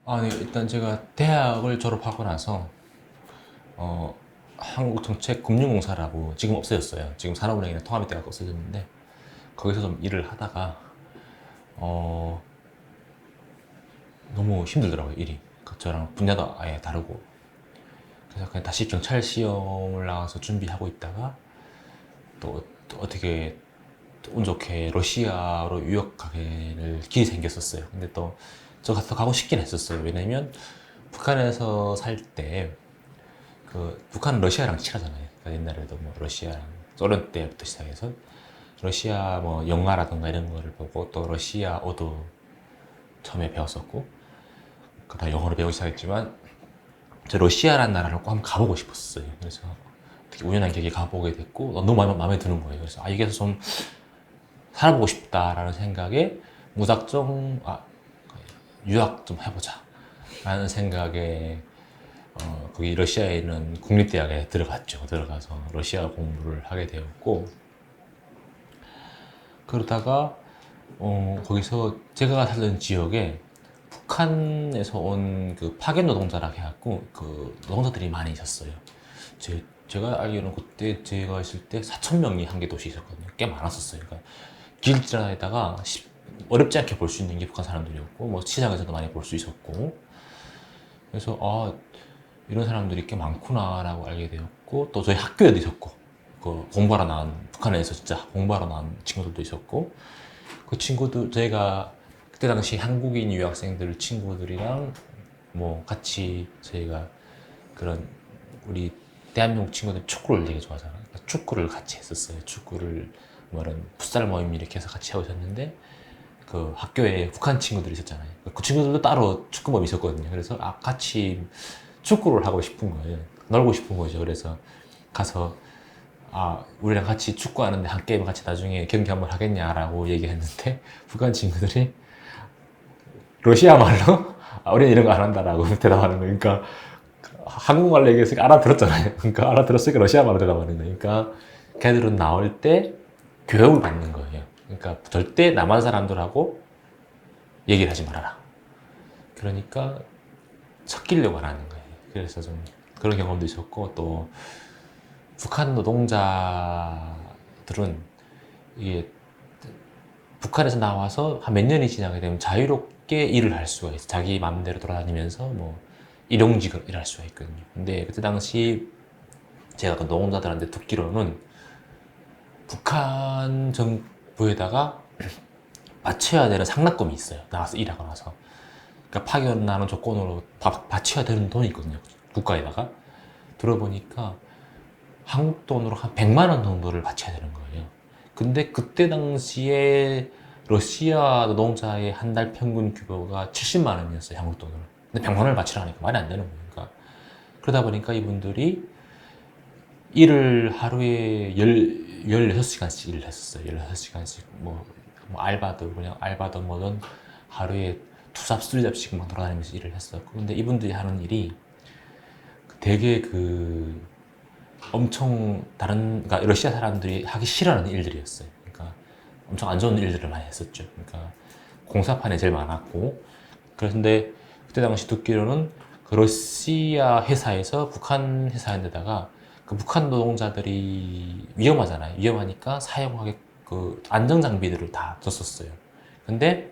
네, 일단 제가 대학을 졸업하고 나서 어, 한국정책금융공사라고 지금 없어졌어요. 지금 산업은행이랑 통합이 돼서 없어졌는데 거기서 좀 일을 하다가 어, 너무 힘들더라고요, 일이. 저랑 분야도 아예 다르고. 그래서 그냥 다시 경찰 시험을 나가서 준비하고 있다가 또 어떻게 운 좋게 러시아로 유학 가게 될 길이 생겼었어요. 근데 또 저 가서 가고 싶긴 했었어요. 왜냐면 북한에서 살 때 북한은 러시아랑 친하잖아요. 그러니까 옛날에도 뭐 러시아랑 소련 때부터 시작해서 러시아 뭐 영화라든가 이런 거를 보고 또 러시아어도 처음에 배웠었고 그다 영어로 배우기 시작했지만 저 러시아라는 나라를 꼭 한번 가보고 싶었어요. 그래서 어떻게 우연한 계기에 가보게 됐고 너무 마음에 드는 거예요. 그래서 여기서 좀 살아보고 싶다라는 생각에 무작정 유학 좀 해보자 라는 생각에 거기 러시아에 있는 국립대학에 들어갔죠. 들어가서 러시아 공부를 하게 되었고 그러다가 거기서 제가 살던 지역에 북한에서 온 그 파견 노동자라 해갖고 그 노동자들이 많이 있었어요. 제가 알기로는 그때 제가 있을 때 4천 명이 한 개 도시 있었거든요. 꽤 많았었어요. 그러니까 길 지나다가 어렵지 않게 볼 수 있는 게 북한 사람들이었고 뭐 시장에서도 많이 볼 수 있었고 그래서 이런 사람들이 꽤 많구나라고 알게 되었고 또 저희 학교에도 있었고 그 공부하러 나온 북한에서 진짜 공부하러 나온 친구들도 있었고 그 친구들 저희가 그때 당시 한국인 유학생들 친구들이랑 뭐 같이 저희가 그런 우리 대한민국 친구들 축구를 되게 좋아하잖아요. 축구를 같이 했었어요. 축구를 뭐 이런 풋살 모임 이렇게 해서 같이 하고 있었는데 그 학교에 북한 친구들이 있었잖아요. 그 친구들도 따로 축구 모임이 있었거든요. 그래서 같이 축구를 하고 싶은 거예요. 놀고 싶은 거죠. 그래서 가서 우리랑 같이 축구하는데 한 게임 같이 나중에 경기 한번 하겠냐라고 얘기했는데 북한 친구들이 러시아 말로 우리는 이런 거 안 한다라고 대답하는 거예요. 그러니까 한국말로 얘기했으니까 알아들었잖아요. 그러니까 알아들었으니까 러시아 말로 대답하는 거예요. 그러니까 걔들은 나올 때 교육을 받는 거예요. 그러니까 절대 남한 사람들하고 얘기를 하지 말아라. 그러니까 섞이려고 안 하는 거예요. 그래서 좀 그런 경험도 있었고 또 북한 노동자들은 이게 북한에서 나와서 한 몇 년이 지나게 되면 자유롭게 일을 할 수가 있어요. 자기 마음대로 돌아다니면서 뭐 일용직을 일할 수가 있거든요. 근데 그때 당시 제가 그 노동자들한테 듣기로는 북한 정부에다가 바쳐야 되는 상납금이 있어요. 나와서 일하고 나서. 그러니까 파견 나는 조건으로 바쳐야 되는 돈이 있거든요. 국가에다가. 들어보니까 한국 돈으로 한 100만 원 정도를 바쳐야 되는 거예요. 근데 그때 당시에 러시아 노동자의 한 달 평균 급여가 70만 원이었어요, 한국 돈으로. 근데 100만 원을 바치라니까 말이 안 되는 거예요. 그러니까 그러다 보니까 이분들이 일을 하루에 16시간씩 일을 했었어요. 16시간씩 뭐 알바도 그냥 알바도 뭐든 하루에 투잡, 쓰리잡씩 막 돌아다니면서 일을 했었고 근데 이분들이 하는 일이 되게 엄청 그러니까 러시아 사람들이 하기 싫어하는 일들이었어요. 그러니까 엄청 안 좋은 일들을 많이 했었죠. 그러니까 공사판에 제일 많았고 그런데 그때 당시 듣기로는 그 러시아 회사에서 북한 회사인데다가 그 북한 노동자들이 위험하잖아요. 위험하니까 사용하게 그 안전 장비들을 다 줬었어요. 근데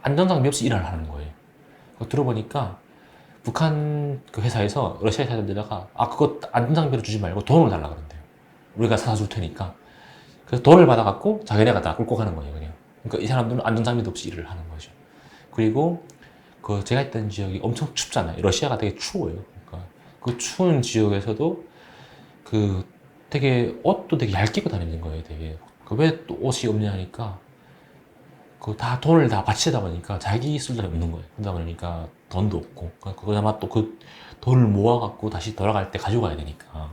안전 장비 없이 일을 하는 거예요. 들어보니까 북한 그 회사에서 러시아 회사들에다가 그거 안전 장비를 주지 말고 돈을 달라 그런대요. 우리가 사다 줄 테니까. 그래서 돈을 받아갖고 자기네가 다 끌고 가는 거예요, 그냥. 그러니까 이 사람들은 안전 장비도 없이 일을 하는 거죠. 그리고 그 제가 있던 지역이 엄청 춥잖아요. 러시아가 되게 추워요. 그러니까 그 추운 지역에서도 그 되게 옷도 되게 얇게 입고 다니는 거예요. 되게 그 왜 또 옷이 없냐 하니까 그 다 돈을 다 바치다 보니까 자기 쓸 돈이 없는 거예요. 그러다 보니까 돈도 없고 그나마 또 그 돈을 모아갖고 다시 돌아갈 때 가져가야 되니까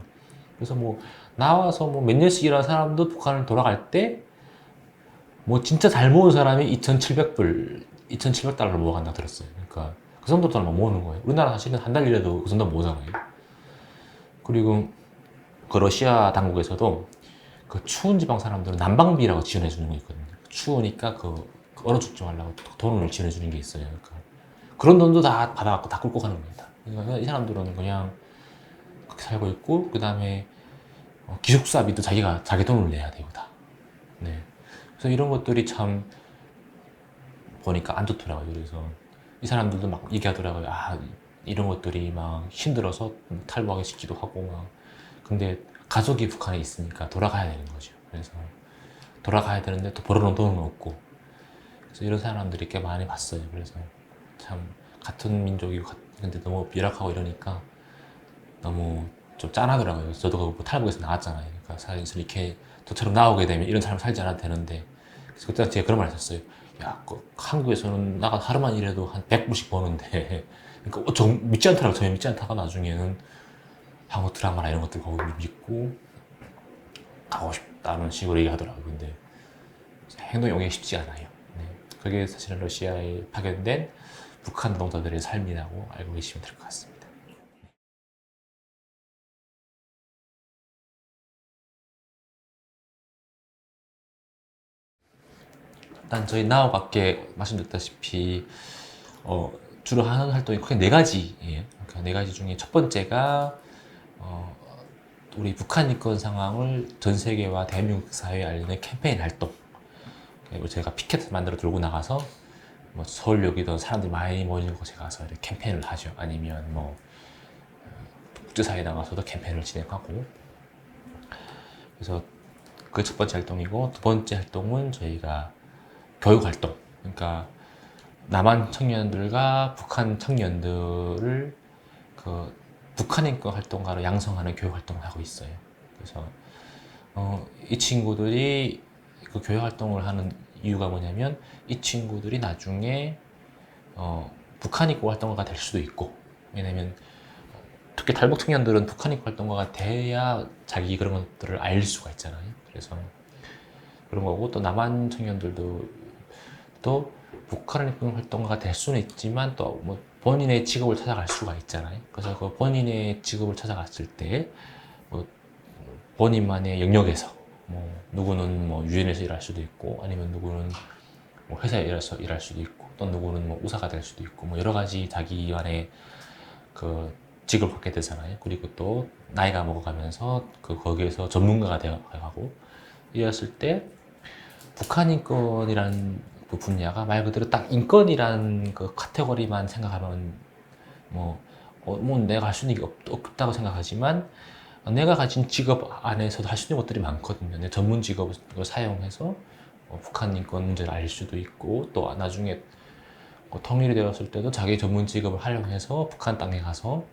그래서 뭐 나와서 뭐 몇 년씩 일한 사람도 북한을 돌아갈 때 뭐 진짜 잘 모은 사람이 2,700불, 2,700달러 모아간다 들었어요. 그러니까 그 정도 돈을 모으는 거예요. 우리나라 사실은 한 달 일해도 그 정도 모으잖아요. 그리고 그 러시아 당국에서도 그 추운 지방 사람들은 난방비라고 지원해 주는 거 있거든요. 추우니까 그 얼어 죽지 말라고 돈을 지원해 주는 게 있어요. 그러니까 그런 돈도 다 받아갖고 다 끌고 가는 겁니다. 그러니까 이 사람들은 그냥 그렇게 살고 있고, 그 다음에 기숙사비도 자기가 자기 돈을 내야 되고 다. 네. 그래서 이런 것들이 참 보니까 안 좋더라고요. 그래서 이 사람들도 막 얘기하더라고요. 아, 이런 것들이 막 힘들어서 탈북하게 시키도 하고 막. 근데 가족이 북한에 있으니까 돌아가야 되는 거죠. 그래서 돌아가야 되는데 또 벌어놓은 돈은 없고. 그래서 이런 사람들이 꽤 많이 봤어요. 그래서 참 같은 민족이고 근데 너무 열악하고 이러니까 너무 좀 짠하더라고요. 저도 그 탈북에서 나왔잖아요. 그러니까 사실 이렇게 저처럼 나오게 되면 이런 삶을 살지 않아도 되는데, 그래서 그때 제가 그런 말 했었어요. 야, 한국에서는 나가 하루만 일해도 한 100불씩 버는데, 그러니까 믿지 않더라고. 저희 믿지 않다가 나중에는 한국 드라마나 이런 것들 거기 믿고 가고 싶다는 식으로 얘기하더라고요. 근데 행동이 오기 쉽지 않아요. 네. 그게 사실은 러시아에 파견된 북한 노동자들의 삶이라고 알고 계시면 될 것 같습니다. 일단 저희 나우 밖에 말씀드렸다시피 주로 하는 활동이 크게 네 가지예요. 그러니까 네 가지 중에 첫 번째가 어, 우리 북한 인권 상황을 전 세계와 대한민국 사회에 알리는 캠페인 활동. 그리고 제가 피켓 만들어 들고 나가서 뭐 서울역이든 사람들이 많이 모이는 곳에 가서 이렇게 캠페인을 하죠. 아니면 뭐 국제사회에 나가서도 캠페인을 진행하고. 그래서 그게 첫 번째 활동이고, 두 번째 활동은 저희가 교육 활동. 그러니까 남한 청년들과 북한 청년들을 그 북한 인권 활동가로 양성하는 교육 활동을 하고 있어요. 그래서 이 친구들이 그 교육 활동을 하는 이유가 뭐냐면, 이 친구들이 나중에 북한 인권 활동가가 될 수도 있고, 왜냐면 특히 탈북 청년들은 북한 인권 활동가가 돼야 자기 그런 것들을 알 수가 있잖아요. 그래서 그런 거고, 또 남한 청년들도 또 북한 인권 활동가가 될 수는 있지만 또 뭐 본인의 직업을 찾아갈 수가 있잖아요. 그래서 그 본인의 직업을 찾아갔을 때뭐 본인만의 영역에서 뭐 누구는 뭐 유엔에서 일할 수도 있고, 아니면 누구는 뭐 회사에 일할 수도 있고, 또 누구는 뭐 의사가 될 수도 있고, 뭐 여러 가지 자기만의 그 직업을 갖게 되잖아요. 그리고 또 나이가 먹어가면서 거기에서 전문가가 되어가고 이랬을 때 북한 인권이라는 그 분야가 말 그대로 딱 인권이란 그 카테고리만 생각하면 뭐 내가 할 수 있는 게 없다고 생각하지만, 내가 가진 직업 안에서도 할 수 있는 것들이 많거든요. 내 전문 직업을 사용해서 북한 인권 문제를 알 수도 있고, 또 나중에 통일이 되었을 때도 자기 전문 직업을 활용해서 북한 땅에 가서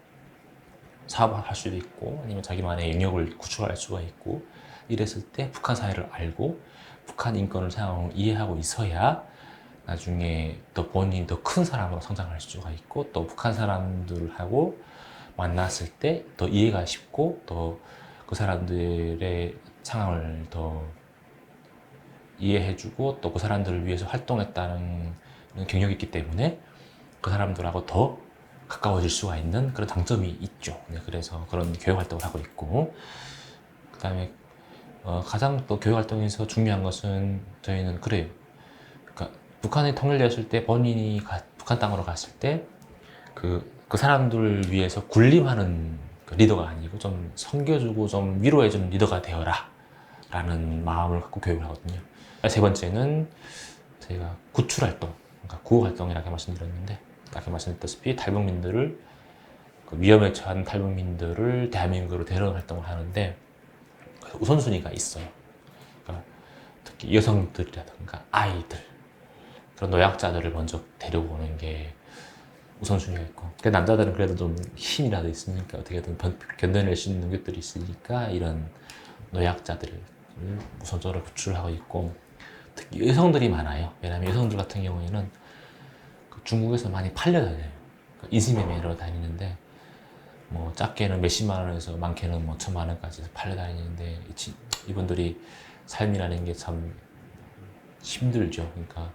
사업을 할 수도 있고, 아니면 자기만의 영역을 구축할 수가 있고, 이랬을 때 북한 사회를 알고 북한 인권을 이해하고 있어야 나중에 더 본인이 더 큰 사람으로 성장할 수가 있고, 또 북한 사람들하고 만났을 때 더 이해가 쉽고, 또 그 사람들의 상황을 더 이해해주고, 또 그 사람들을 위해서 활동했다는 경력이 있기 때문에 그 사람들하고 더 가까워질 수가 있는 그런 장점이 있죠. 네, 그래서 그런 교육 활동을 하고 있고, 그 다음에 가장 또 교육 활동에서 중요한 것은 저희는 그래요. 그러니까 북한이 통일되었을 때 본인이 북한 땅으로 갔을 때 그 사람들을 위해서 군림하는 그 리더가 아니고 좀 섬겨주고 좀 위로해주는 리더가 되어라 라는 마음을 갖고 교육을 하거든요. 세 번째는 저희가 구출 활동, 그러니까 구호 활동이라고 말씀드렸는데, 아까 말씀드렸다시피 탈북민들을 위험에 처한 탈북민들을 대한민국으로 데려오는 활동을 하는데, 우선순위가 있어요. 그러니까 특히 여성들이라든가 아이들, 그런 노약자들을 먼저 데려오는 게 우선순위가 있고, 그 남자들은 그래도 좀 힘이라도 있으니까 어떻게든 견뎌낼 수 있는 것들이 있으니까 이런 노약자들을 우선적으로 구출하고 있고, 특히 여성들이 많아요. 왜냐하면 여성들 같은 경우에는 중국에서 많이 팔려다녀요. 인신매매로 다니는데, 뭐 작게는 몇십만 원에서 많게는 뭐 천만 원까지 팔려다니는데, 이분들이 삶이라는 게 참 힘들죠. 그러니까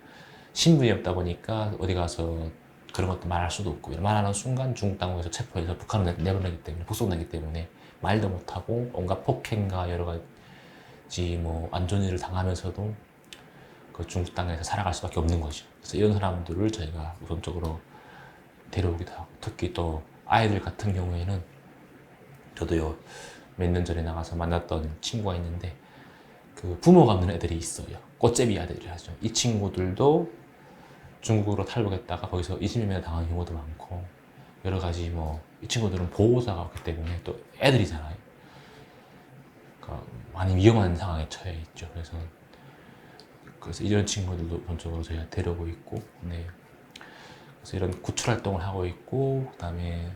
신분이 없다 보니까 어디 가서 그런 것도 말할 수도 없고, 말하는 순간 중국 당국에서 체포해서 북한으로 내보내기 때문에, 북송되기 때문에 말도 못하고 온갖 폭행과 여러 가지 뭐 안 좋은 일을 당하면서도 그 중국 땅에서 살아갈 수밖에 없는 거죠. 그래서 이런 사람들을 저희가 우선적으로 데려오기도 하고, 특히 또 아이들 같은 경우에는 저도요 몇 년 전에 나가서 만났던 친구가 있는데 그 부모가 없는 애들이 있어요. 꽃제비 아들이라 하죠. 이 친구들도 중국으로 탈북했다가 거기서 이심매매 당한 경우도 많고, 여러 가지 뭐 이 친구들은 보호자가 없기 때문에 또 애들이잖아요. 그러니까 많이 위험한 상황에 처해 있죠. 그래서 이런 친구들도 본적으로 저희가 데려오고 있고, 네. 그래서 이런 구출 활동을 하고 있고, 그다음에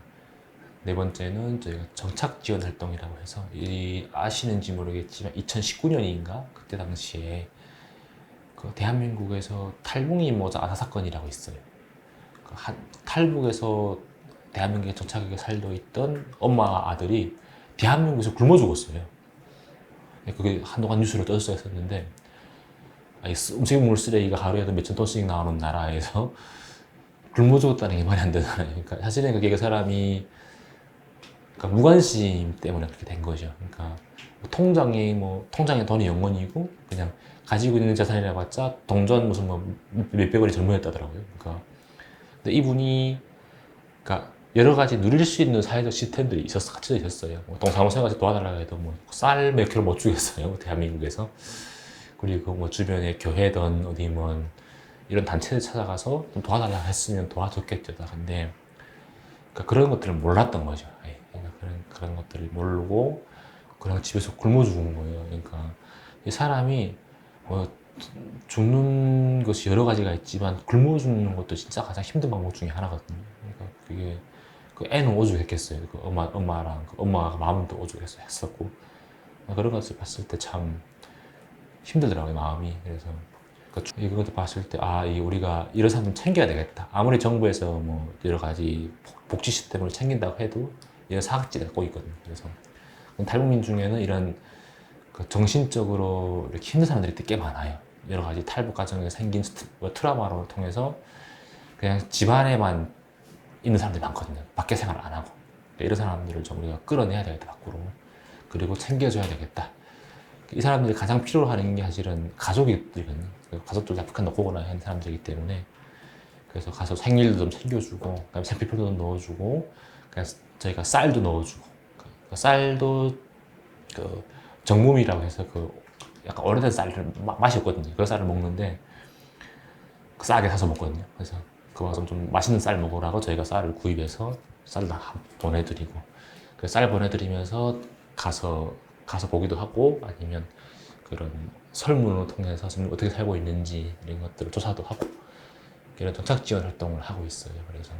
네 번째는 저희가 정착 지원 활동이라고 해서, 아시는지 모르겠지만 2019년인가 그때 당시에 그 대한민국에서 탈북민 모자 아사 사건이라고 있어요. 탈북에서 대한민국에 정착하게 살고 있던 엄마 아들이 대한민국에서 굶어 죽었어요. 그게 한동안 뉴스로 떠들었었는데, 음식물 쓰레기가 하루에도 몇천 톤씩 나오는 나라에서 굶어 죽었다는 게 말이 안 되잖아요. 그러니까 사실은 그게 그 사람이 그러니까 무관심 때문에 그렇게 된 거죠. 그러니까 통장에 돈이 0원이고 그냥 가지고 있는 자산이라 봤자 동전 무슨 뭐 몇백 원이 전부였다더라고요. 그러니까 근데 이분이 그러니까 여러 가지 누릴 수 있는 사회적 시스템들이 갖춰져 있었어요. 뭐 동사무소 가서 도와달라고 해도 뭐 쌀 몇 킬로 못 주겠어요. 대한민국에서. 그리고 뭐 주변에 교회든 어디 뭐 이런 단체를 찾아가서 좀 도와달라고 했으면 도와줬겠죠. 근데 그러니까 그런 것들을 몰랐던 거죠. 그러니까 그런 것들을 모르고 그냥 집에서 굶어 죽은 거예요. 그러니까 이 사람이 죽는 것이 여러 가지가 있지만 굶어 죽는 것도 진짜 가장 힘든 방법 중에 하나거든요. 그러니까 그게 그 애는 오죽했겠어요. 그 엄마랑 그 엄마가 마음도 오죽했었고, 그런 것을 봤을 때 참 힘들더라고요, 마음이. 그래서 이것도 봤을 때 우리가 이런 사람 좀 챙겨야 되겠다. 아무리 정부에서 뭐 여러 가지 복지 시스템을 챙긴다고 해도 이런 사각지대가 꼭 있거든요. 그래서 탈북민 중에는 이런 정신적으로 이렇게 힘든 사람들이 꽤 많아요. 여러 가지 탈북 과정에 생긴 트라우마를 통해서 그냥 집안에만 있는 사람들이 많거든요. 밖에 생활을 안 하고. 그러니까 이런 사람들을 좀 우리가 끌어내야 되겠다, 밖으로. 그리고 챙겨줘야 되겠다. 이 사람들이 가장 필요로 하는 게 사실은 가족이거든요. 가족들 다 북한 놓고 오거나 하는 사람들이기 때문에, 그래서 가서 생일도 좀 챙겨주고, 그다음에 생필품도 넣어주고, 그냥 저희가 쌀도 넣어주고, 쌀도 그 정몸이라고 해서 그 약간 오래된 쌀을 맛이 없거든요. 그 쌀을 먹는데 싸게 사서 먹거든요. 그래서 그만큼 좀 맛있는 쌀 먹으라고 저희가 쌀을 구입해서 쌀을 다 보내드리고, 그 쌀 보내드리면서 가서 보기도 하고, 아니면 그런 설문을 통해서 지금 어떻게 살고 있는지 이런 것들을 조사도 하고, 이런 정착 지원 활동을 하고 있어요. 그래서